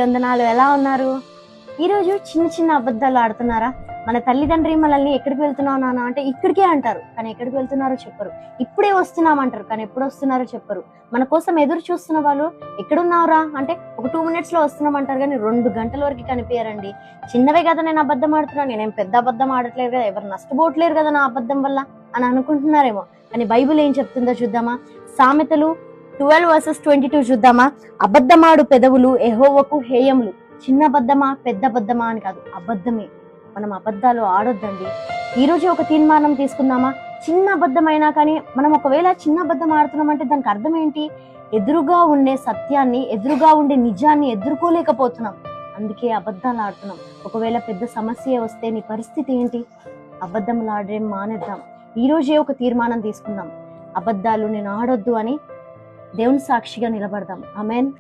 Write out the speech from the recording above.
వందనాలు. ఎలా ఉన్నారు? ఈరోజు చిన్న చిన్న అబద్ధాలు ఆడుతున్నారా? మన తల్లిదండ్రి మనల్ని ఎక్కడికి వెళ్తున్నావు నాన్న అంటే ఇక్కడికే అంటారు, కానీ ఎక్కడికి వెళ్తున్నారో చెప్పరు. ఇప్పుడే వస్తున్నామంటారు, కానీ ఎప్పుడు వస్తున్నారో చెప్పరు. మన కోసం ఎదురు చూస్తున్న వాళ్ళు ఎక్కడున్నావురా అంటే ఒక 2 minutes లో వస్తున్నామంటారు, కానీ 2 గంటల వరకు కనిపించారండి. చిన్నవే కదా నేను అబద్ధం ఆడుతున్నాను, నేనేం పెద్ద అబద్ధం ఆడట్లేదు కదా, ఎవరు నష్టపోవట్లేరు కదా నా అబద్ధం వల్ల అని అనుకుంటున్నారేమో. కానీ బైబిల్ ఏం చెప్తుందో చూద్దామా? సామెతలు 12:22 చూద్దామా? అబద్ధమాడు పెదవులు యెహోవాకు హేయములు. చిన్న అబద్ధమా పెద్ద అబద్ధమా అని కాదు, అబద్ధమే. మనం అబద్ధాలు ఆడొద్దండి. ఈ రోజే ఒక తీర్మానం తీసుకుందామా? చిన్న అబద్ధమైనా కానీ మనం ఒకవేళ చిన్న అబద్ధం ఆడుతున్నామంటే దానికి అర్థం ఏంటి? ఎదురుగా ఉండే సత్యాన్ని, ఎదురుగా ఉండే నిజాన్ని ఎదుర్కోలేకపోతున్నాం, అందుకే అబద్ధాలు ఆడుతున్నాం. ఒకవేళ పెద్ద సమస్య వస్తే నీ పరిస్థితి ఏంటి? అబద్ధములు ఆడడం మానేద్దాం. ఈ రోజే ఒక తీర్మానం తీసుకుందాం, అబద్ధాలు నేను ఆడొద్దు అని దేవుని సాక్షిగా నిలబడదాం. ఆమేన్.